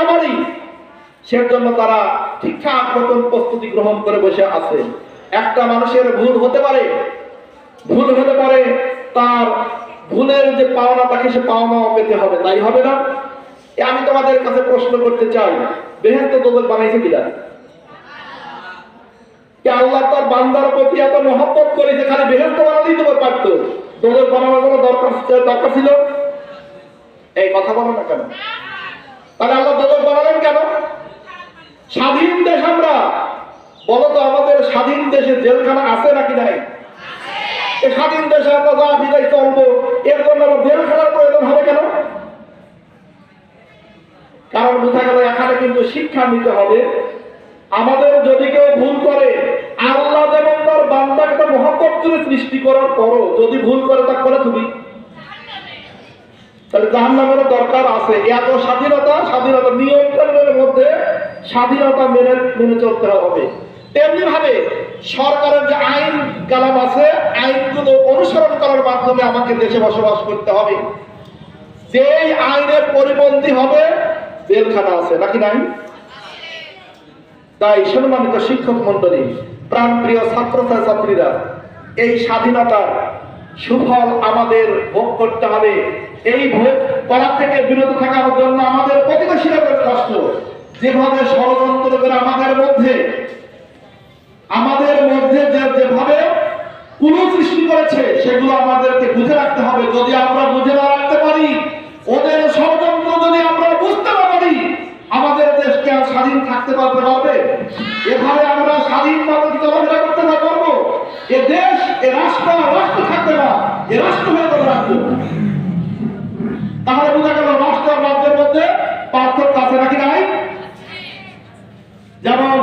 না পারি সেজন্য তারা ঠিকঠাক মতন প্রস্তুতি গ্রহণ করে বসে আছে। একটা মানুষের ভুল হতে পারে, তার ভুলের যে পাওনা তাকে সে পাওনা পেতে হবে, তাই হবে না? আমি তোমাদের কাছে প্রশ্ন করতে চাই, বেহেশত দোজখ বানাইছে কিনা? আল্লাহ তার বান্দার প্রতি এত মহব্বত করেছে, খালি বেহেশত বানালেই তো পারতো, দোজখ বানানোর কোনো দরকার ছিল? এই কথা বলো না কেন? তাহলে আল্লাহ দোজখ বানালেন কেন? স্বাধীন দেশ আমরা, বলো তো আমাদের স্বাধীন দেশে জেলখানা আছে নাকি নাই? এই স্বাধীন দেশে আমরা যা বিদায় চলবো, এর জন্য আবার জেলখানার প্রয়োজন হবে কেন? কারণ বোঝা গেল এখানে কিন্তু শিক্ষা নিতে হবে। আমাদের যদি কেউ ভুল করে, আল্লাহ যেমন তার বান্দাকে তো মহব্বত করে সৃষ্টি করার পরও যদি ভুল করে তা করে তুমি, তাহলে জাহান্নামের দরকার আছে। এত স্বাধীনতা নিয়ম কানুনের মধ্যে স্বাধীনতা মেনে চলতে হবে। তেমনি ভাবে সরকারের যে আইন কালাম আছে, আইনগুলো অনুসরণ করার মাধ্যমে আমাকে দেশে বসবাস করতে হবে। যেই আইনের পরিপন্থী হবে, জেলখানা আছে নাকি নাই? তাই সম্মানিত শিক্ষক মন্ডলী, প্রাণপ্রিয় ছাত্রছাত্রীরা, এই স্বাধীনতার সুফল আমাদের ভোগ করতে হবে। এই ভোগ করা থেকে বিরত থাকার জন্য আমাদের প্রতিবেশীরা কষ্ট যেভাবে ষড়যন্ত্র করে আমাদের মধ্যে যেভাবে কুলু সৃষ্টি করেছে, সেগুলো আমাদেরকে বুঝে রাখতে হবে। যদি আমরা বুঝে না রাখতে পারি, ওদের ষড়যন্ত্র যদি আমরা বুঝতে না পারি, আমাদের দেশকে আর স্বাধীন থাকতে পারবে? এভাবে আমরা স্বাধীনভাবে চলাফেরা করতে না পারবো, এ দেশ, এ রাষ্ট্র থাকবে না, এ রাষ্ট্র হয়ে যাবে রাষ্ট্র। তাহলে বোঝা গেল রাষ্ট্র আর রাজ্যের মধ্যে পার্থক্য আছে নাকি নাই? যেমন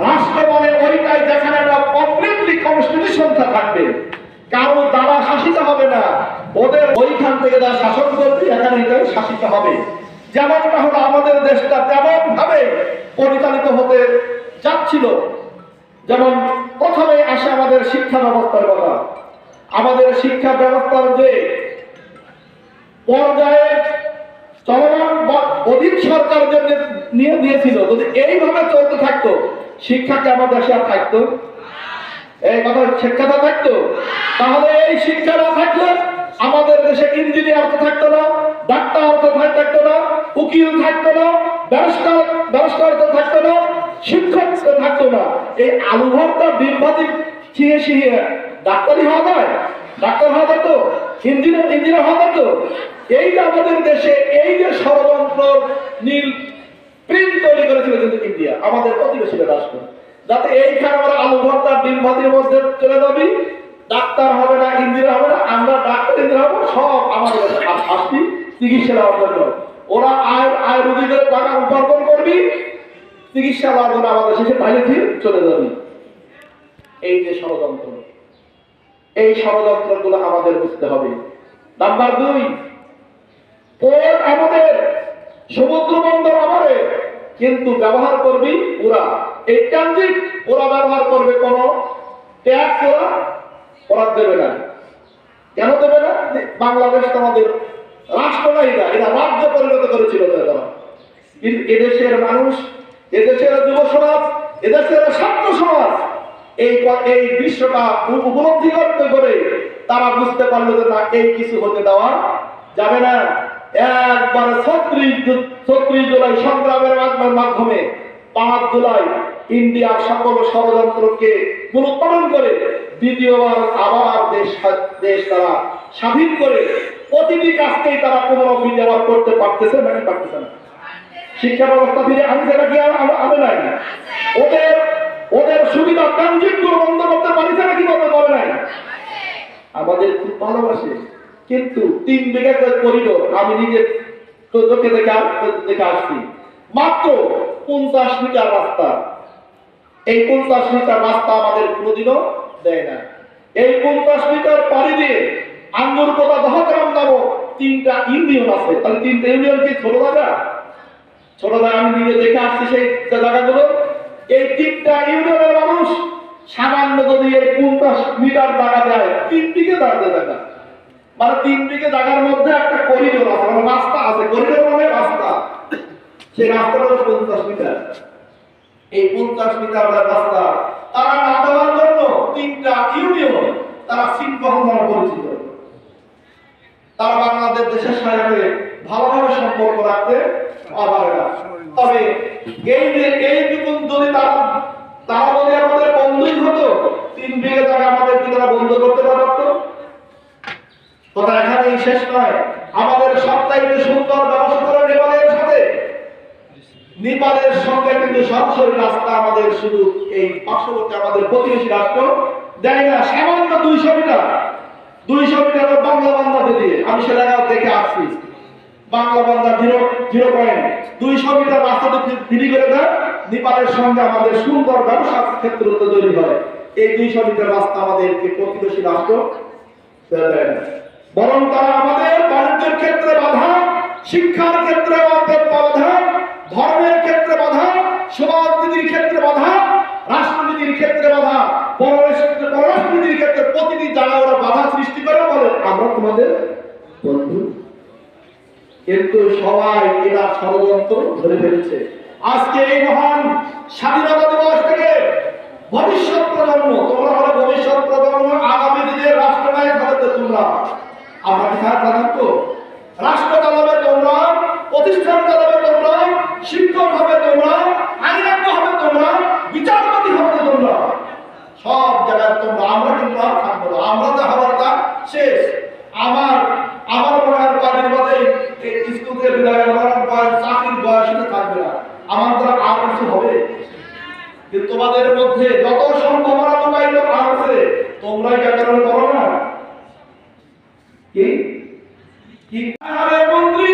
রাষ্ট্র মানে ওইটাই যেখানে একটা কমপ্লিটলি কনস্টিটিউশন থাকবে, কারো দ্বারা শাসিত হবে না, ওদের ওইখান থেকে যা শাসন করবে এখানে এটাই শাসিত হবে। যেমনটা হলো আমাদের দেশটা তেমন ভাবে পরিচালিত হতে যাচ্ছিল। যেমন প্রথমে আসে আমাদের শিক্ষা ব্যবস্থার কথা। আমাদের শিক্ষা ব্যবস্থার যে পর্যায়ে চলমান অধীন সরকার যে নিয়ে দিয়েছিল, যদি এইভাবে চলতে থাকতো, শিক্ষা কি আমার দেশে আর থাকতো? এই কথা শিক্ষাটা থাকতো? তাহলে এই শিক্ষা না থাকলে আমাদের দেশে ইঞ্জিনিয়ার তো থাকতো না, ডাক্তার তো থাকতো না, উকিল থাকতো না, ব্যারিস্টার তো থাকতো না, শিক্ষক তো থাকতো না। এই আলু ভর্তা ডিম ভাজি শিয়ে ডাক্তারি হওয়া যায়? ডাক্তার হওয়া যেত? ইঞ্জিনিয়ার হওয়া যেত? এই যে আমাদের দেশে এই যে ষড়যন্ত্র নীল প্রিন্ট তৈরি করেছিল কিন্তু ইন্ডিয়া, আমাদের প্রতিবেশী রাষ্ট্র, যাতে এইখানে আমরা আলু ভর্তা ডিম ভাজির মধ্যে চলে যাবি, ডাক্তার হবে না, ইঞ্জিনিয়ার হবে না, আমরা ডাক্তার ইঞ্জিনিয়ার হবো, সব আমাদের আসবি চিকিৎসা দেওয়ার জন্য। ওরা আয় রুগী করে টাকা উপার্জন করবি, চিকিৎসা দেওয়ার জন্য আমাদের শেষে বাইরে দিয়ে চলে যাবি। এই যে ষড়যন্ত্র, এই ষড়যন্ত্রগুলো আমাদের বুঝতে হবে। নাম্বার 2, পোর্ট আমাদের, সমুদ্র বন্দর আমাদের, কিন্তু ব্যবহার করবি ওরা। এই ট্রানজিট ওরা ব্যবহার করবে, কোন ট্যাক্স ওরা দেবে না। কেন দেবে না? বাংলাদেশ তো আমাদের রাষ্ট্র নাই, না এরা রাজ্য পরিণত করেছিল তারা। কিন্তু এদেশের মানুষ, এদেশের যুব সমাজ, এদেশের ছাত্র সমাজ এই দৃশ্যটা উপলব্ধি করতে করে তারা বুঝতে পারলো যে না, এই কিছু হতে দেওয়া যাবে না। একবারে 36 জুলাই সংগ্রামের মাধ্যমে 5 জুলাই ইন্ডিয়ার সকল ষড়যন্ত্রকে মূলোৎপাটন করে দ্বিতীয়বার আবার দেশ তারা স্বাধীন করে প্রতিটি কাজকেই তারা পুনরাবৃত্তি আবার করতে পারতেছে নাকি পারতেছে না? শিক্ষা ব্যবস্থা ফিরে আনছে নাকি আনে নাই? ওদের সুবিধা ট্রানজিট বন্ধ করতে পারছে নাকি বলে নাই? আমাদের খুব ভালোবাসে, কিন্তু 3 বিঘা করিডোর আমি নিজে চোখে দেখে আসছি, মাত্র 50 মিটার রাস্তা। এই 50 মিটার রাস্তা আমাদের কোনোদিনও দেয় না। এই 50 মিটার পাড়ি দিয়ে আঙ্গুরপোতা দহগ্রাম নামক 3টা ইউনিয়ন আছে। তাহলে 3টা ইউনিয়ন কি ছোট জায়গা? ছোট জায়গা আমি নিজে দেখে আসছি সেই জায়গাগুলো। এই 3টা ইউনিয়নের মানুষ সামান্য যদি এই 50 মিটার জায়গা দেয়, 3 বিঘে দাঁড়াতে জায়গা, মানে 3 বিঘে জায়গার মধ্যে একটা করিডোর আছে, মানে রাস্তা আছে। করিডোর মানে রাস্তা, সেই রাস্তাটা হলো 50 মিটার। এই 50 মিটার রাস্তা তারা না দেওয়ার জন্য 3টা ইউনিয়ন তারা সিটবহন নামে পরিচিত। তারা বাংলাদেশ দেশের সাথে ভালোভাবে সম্পর্ক রাখতে পারে না। তবে এইটুকু যদি তারা যদি আমাদের বন্ধুই হতো, 3 বিঘা জায়গা আমাদের কি তারা বন্ধ করতে পারতো? কথা এখানেই শেষ নয়। আমাদের সবচাইতে সুন্দর ব্যবস্থা করে নেপালের সাথে। নেপালের সঙ্গে কিন্তু সরাসরি রাস্তা আমাদের শুধু এই পার্শ্ববর্তী আমাদের প্রতিবেশী রাষ্ট্র দেয় না। সামান্য 200 মিটার বাংলা বান্দাতে দিয়ে আমি সেটা দেখে আসছি। বাংলা বান্দা 0.200 মিটার রাস্তা ফ্রি করে দেয়। নেপালের সঙ্গে আমাদের সুন্দর ব্যবসা ক্ষেত্র তৈরি হয়। এই 200 মিটার রাস্তা আমাদেরকে প্রতিবেশী রাষ্ট্র দেয় না, বরং তারা আমাদের বাণিজ্যের ক্ষেত্রে বাধা, শিক্ষার ক্ষেত্রে বাধা, ধর্মের ক্ষেত্রে বাধা, সমাজনীতির ক্ষেত্রে বাধা, রাষ্ট্রনীতির ক্ষেত্রে বাধা, পররাষ্ট্রনীতির ক্ষেত্রে প্রতিটি জায়গায় ওরা বাধা সৃষ্টি করে বলে আমরা তোমাদের বন্ধু। কিন্তু সবাই এরা ষড়যন্ত্র ধরে ফেলেছে। আজকে এই মহান স্বাধীনতা দিবস থেকে ভবিষ্যৎ প্রজন্ম, তোমরা হলো ভবিষ্যৎ প্রজন্ম, আগামী দিনের রাষ্ট্রনায়ক হবে তোমরা। আমরা কি থাকবো? রাষ্ট্র চালাবে তোমরা, প্রতিষ্ঠান চালাবে তোমরা, শিক্ষক হবে তোমরা, আইনজ্ঞ হবে তোমরা, বিচারপতি হবে তোমরা, সব জায়গায় তোমরা। আমরা কিন্তু আর থাকবো না। আমরা যা হওয়ার তা শেষ। আমার মনে হয় কদিন বাদে স্কুল থেকে বিদায় হওয়ার বয়স, চাকরির বয়স থাকবে না। আমার দ্বারা আর কিছু হবে? কিন্তু তোমাদের মধ্যে যত সম্ভাবনা লুকায়িত আছে, তোমরাই কারণে করো না। কি হবে মন্ত্রী,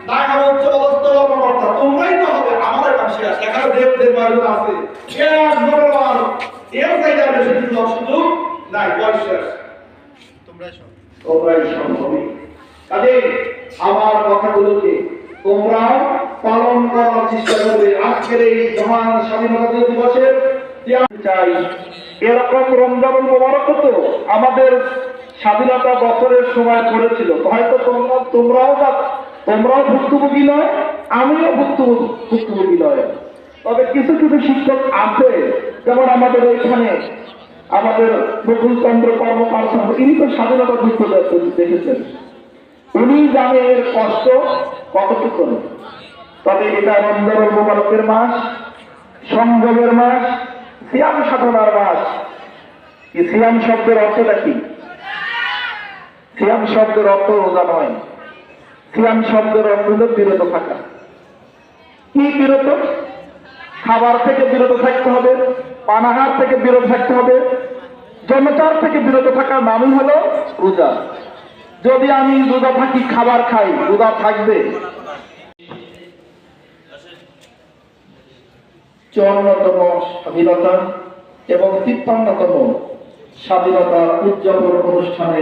ঢাকা উচ্চ পদস্থ কর্মকর্তা, তোমরাই তো হবে। আমাদের কাছে সেখানে দেবদের বাড়ি আছে, শেষ ভগবান এর জায়গা বেশি কিছু সুযোগ নাই, বয়স শেষ। তোমরাই সম্ভবই। কাজে আমার কথাগুলোকে তোমরা পালন করার চেষ্টা করবে। আজকের এই মহান স্বাধীনতা দিবসে চাই এরকম রমজান মোবারক তো আমাদের স্বাধীনতা বছরের সময় পড়েছিল। হয়তো তোমরাও ভুক্তভোগী নয়, আমিও ভুক্তভোগী নয়। তবে কিছু কিছু শিক্ষক আছে, যেমন আমাদের এখানে আমাদের বকুলচন্দ্র কর্মকার, ইনি তো স্বাধীনতা যুদ্ধ দেখেছেন, উনি জানে এর কষ্ট কতটুকু। তবে এটা রমজানুল মোবারকের মাস, সংযমের মাস, সিয়াম সাধনার মাস। এই সিয়াম শব্দের অর্থটা কি? সিয়াম শব্দের অর্থ রোজা নয়। সিয়াম শব্দের অর্থ হল বিরত থাকা। কি বিরত? খাবার থেকে বিরত থাকতে হবে, পানাহার থেকে বিরত থাকতে হবে, জনতার থেকে বিরত থাকার নামই হলো রোজা। যদি আমি রোজা থাকি, খাবার খাই, রোজা থাকবে। 54তম স্বাধীনতা এবং 53তম স্বাধীনতা উদযাপন অনুষ্ঠানে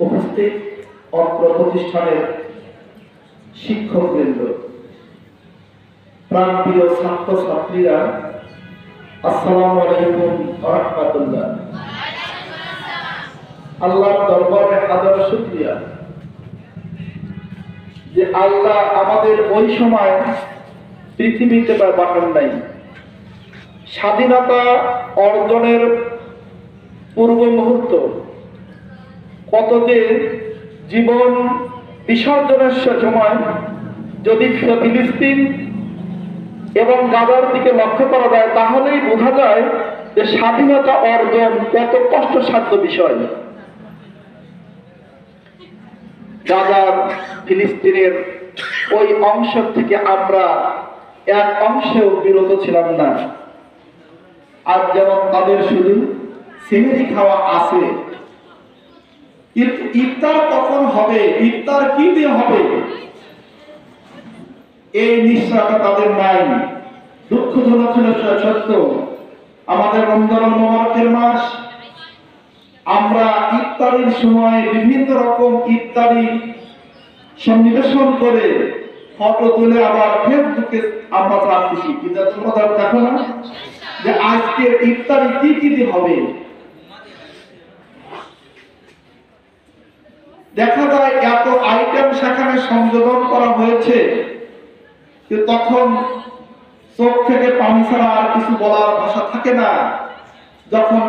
উপস্থিত অত্র প্রতিষ্ঠানের শিক্ষকবৃন্দ, প্রাণপ্রিয় ছাত্র ছাত্রীরা, আসসালামু আলাইকুম ওয়া রাহমাতুল্লাহ। আল্লাহর দরবারে হাজার শুকরিয়া যে আল্লাহ আমাদের ওই সময় পৃথিবীতে পাঠান নাই। স্বাধীনতা অর্জনের পূর্ব মুহূর্ত কত যে জীবন বিসর্জনের সময় যদি ফিলিস্তিন এবং গাজার দিকে লক্ষ্য করা যায়, তাহলেই বোঝা যায় যে স্বাধীনতা অর্জন কত কষ্টসাধ্য বিষয়। গাজার ফিলিস্তিনের ওই অংশ থেকে আমরা এক অংশেও বিরত ছিলাম না। আর যেমন তাদের শুধু সিনেরি খাওয়া আছে, কিন্তু ইফতার কখন হবে, ইফতার কি দিয়ে হবে, এই নিশ্চয়তা তাদের নাই। দুঃখজনক ছিল সত্য, আমাদের রমজানুল মোবারকের মাস, আমরা ইফতারির সময় বিভিন্ন রকম ইফতারি সন্নিবেশন করে ফটো তুলে আবার ফেসবুকে আমরা রাখতেছি। কিন্তু তোমরা দেখো না যে আজকের ইফতারি কি কি হবে। দেখা যায় এত আইটেম সেখানে সংযোজন করা হয়েছে, কিন্তু তখন চোখ থেকে পানি ছাড়া আর কিছু বলার ভাষা থাকে না। যখন